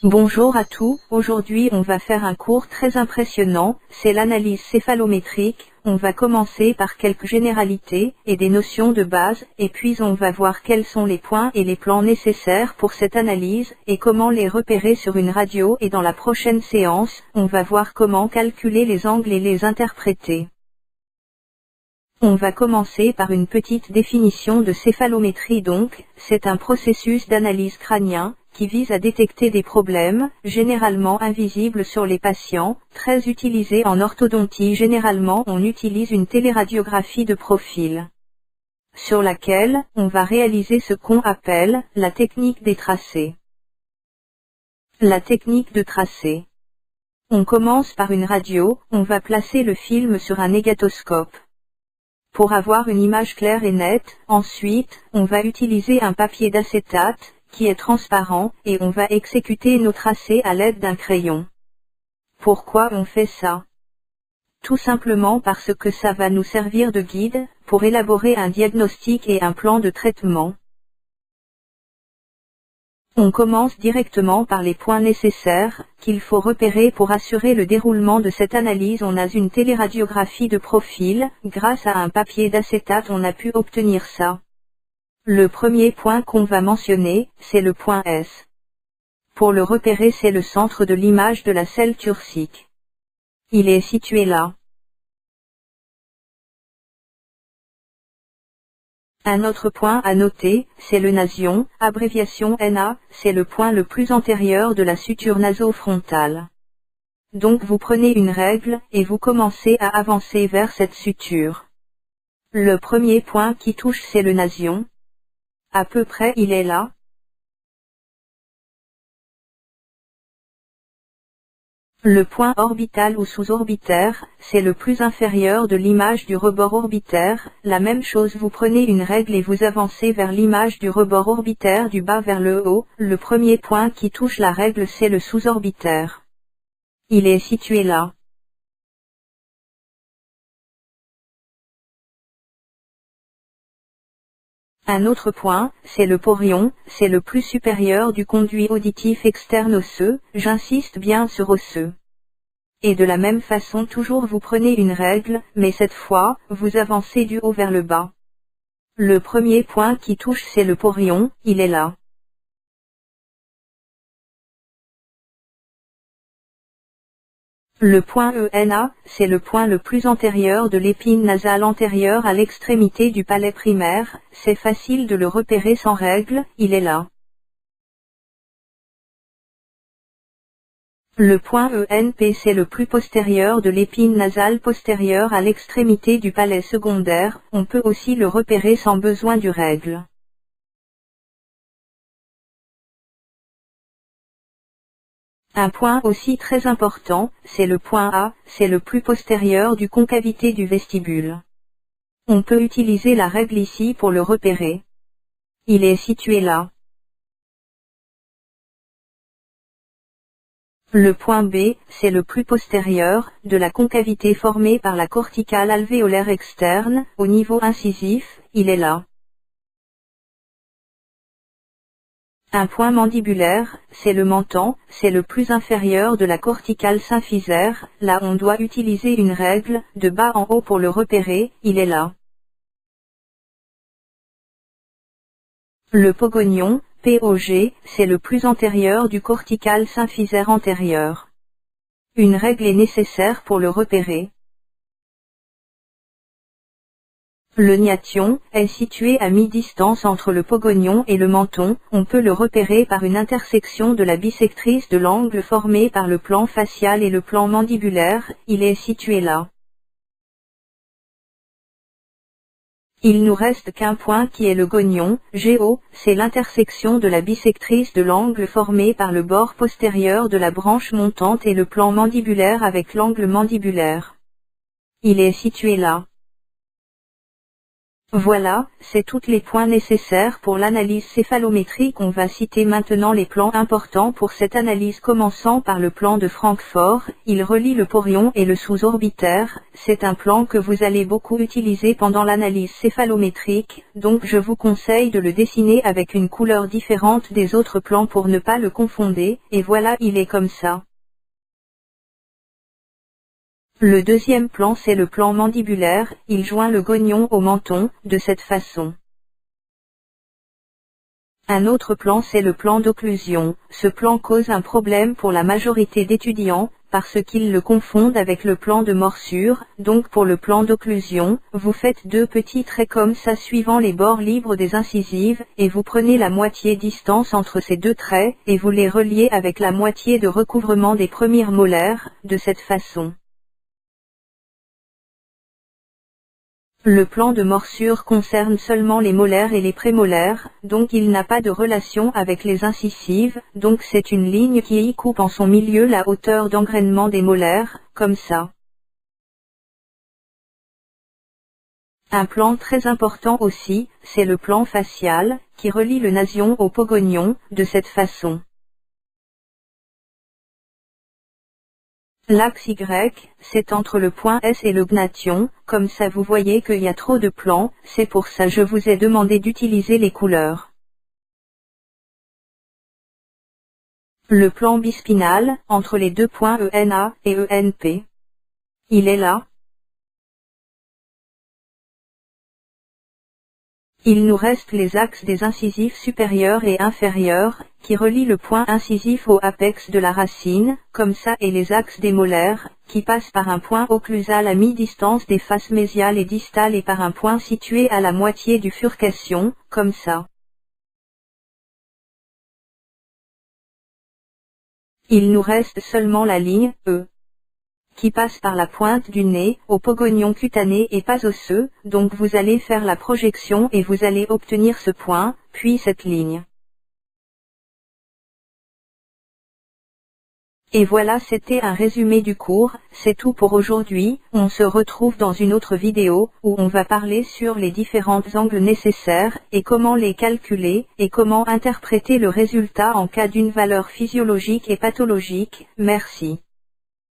Bonjour à tous, aujourd'hui on va faire un cours très impressionnant, c'est l'analyse céphalométrique. On va commencer par quelques généralités et des notions de base, et puis on va voir quels sont les points et les plans nécessaires pour cette analyse, et comment les repérer sur une radio, et dans la prochaine séance, on va voir comment calculer les angles et les interpréter. On va commencer par une petite définition de céphalométrie donc, c'est un processus d'analyse crânien, qui vise à détecter des problèmes, généralement invisibles sur les patients, très utilisé en orthodontie. Généralement on utilise une téléradiographie de profil, sur laquelle, on va réaliser ce qu'on appelle, la technique des tracés. La technique de tracé. On commence par une radio, on va placer le film sur un négatoscope. Pour avoir une image claire et nette, ensuite, on va utiliser un papier d'acétate, qui est transparent, et on va exécuter nos tracés à l'aide d'un crayon. Pourquoi on fait ça? Tout simplement parce que ça va nous servir de guide, pour élaborer un diagnostic et un plan de traitement. On commence directement par les points nécessaires, qu'il faut repérer pour assurer le déroulement de cette analyse. On a une téléradiographie de profil, grâce à un papier d'acétate on a pu obtenir ça. Le premier point qu'on va mentionner, c'est le point S. Pour le repérer, c'est le centre de l'image de la selle turcique. Il est situé là. Un autre point à noter, c'est le nasion, abréviation NA, c'est le point le plus antérieur de la suture naso-frontale. Donc vous prenez une règle, et vous commencez à avancer vers cette suture. Le premier point qui touche, c'est le nasion. À peu près il est là. Le point orbital ou sous-orbitaire, c'est le plus inférieur de l'image du rebord orbitaire. La même chose, vous prenez une règle et vous avancez vers l'image du rebord orbitaire du bas vers le haut. Le premier point qui touche la règle, c'est le sous-orbitaire. Il est situé là. Un autre point, c'est le porion, c'est le plus supérieur du conduit auditif externe osseux, j'insiste bien sur osseux. Et de la même façon toujours vous prenez une règle, mais cette fois, vous avancez du haut vers le bas. Le premier point qui touche, c'est le porion, il est là. Le point ENA, c'est le point le plus antérieur de l'épine nasale antérieure à l'extrémité du palais primaire, c'est facile de le repérer sans règle, il est là. Le point ENP, c'est le plus postérieur de l'épine nasale postérieure à l'extrémité du palais secondaire, on peut aussi le repérer sans besoin du règle. Un point aussi très important, c'est le point A, c'est le plus postérieur du concavité du vestibule. On peut utiliser la règle ici pour le repérer. Il est situé là. Le point B, c'est le plus postérieur, de la concavité formée par la corticale alvéolaire externe, au niveau incisif, il est là. Un point mandibulaire, c'est le menton, c'est le plus inférieur de la corticale symphysaire, là on doit utiliser une règle, de bas en haut pour le repérer, il est là. Le pogonion, POG, c'est le plus antérieur du cortical symphysaire antérieur. Une règle est nécessaire pour le repérer. Le gnathion est situé à mi-distance entre le pogonion et le menton, on peut le repérer par une intersection de la bissectrice de l'angle formé par le plan facial et le plan mandibulaire, il est situé là. Il nous reste qu'un point qui est le gonion, GO, c'est l'intersection de la bissectrice de l'angle formé par le bord postérieur de la branche montante et le plan mandibulaire avec l'angle mandibulaire. Il est situé là. Voilà, c'est tous les points nécessaires pour l'analyse céphalométrique. On va citer maintenant les plans importants pour cette analyse, commençant par le plan de Francfort. Il relie le porion et le sous-orbitaire. C'est un plan que vous allez beaucoup utiliser pendant l'analyse céphalométrique, donc je vous conseille de le dessiner avec une couleur différente des autres plans pour ne pas le confondre, et voilà, il est comme ça. Le deuxième plan, c'est le plan mandibulaire, il joint le gognon au menton, de cette façon. Un autre plan, c'est le plan d'occlusion. Ce plan cause un problème pour la majorité d'étudiants, parce qu'ils le confondent avec le plan de morsure. Donc pour le plan d'occlusion, vous faites deux petits traits comme ça suivant les bords libres des incisives, et vous prenez la moitié distance entre ces deux traits, et vous les reliez avec la moitié de recouvrement des premières molaires, de cette façon. Le plan de morsure concerne seulement les molaires et les prémolaires, donc il n'a pas de relation avec les incisives, donc c'est une ligne qui y coupe en son milieu la hauteur d'engrainement des molaires, comme ça. Un plan très important aussi, c'est le plan facial, qui relie le nasion au pogonion, de cette façon. L'axe Y, c'est entre le point S et le gnation, comme ça vous voyez qu'il y a trop de plans, c'est pour ça je vous ai demandé d'utiliser les couleurs. Le plan bispinal, entre les deux points ENA et ENP. Il est là. Il nous reste les axes des incisifs supérieurs et inférieurs, qui relient le point incisif au apex de la racine, comme ça, et les axes des molaires, qui passent par un point occlusal à mi-distance des faces mésiales et distales et par un point situé à la moitié du furcation, comme ça. Il nous reste seulement la ligne E, qui passe par la pointe du nez, au pogonion cutané et pas osseux, donc vous allez faire la projection et vous allez obtenir ce point, puis cette ligne. Et voilà, c'était un résumé du cours, c'est tout pour aujourd'hui, on se retrouve dans une autre vidéo, où on va parler sur les différents angles nécessaires, et comment les calculer, et comment interpréter le résultat en cas d'une valeur physiologique et pathologique. Merci.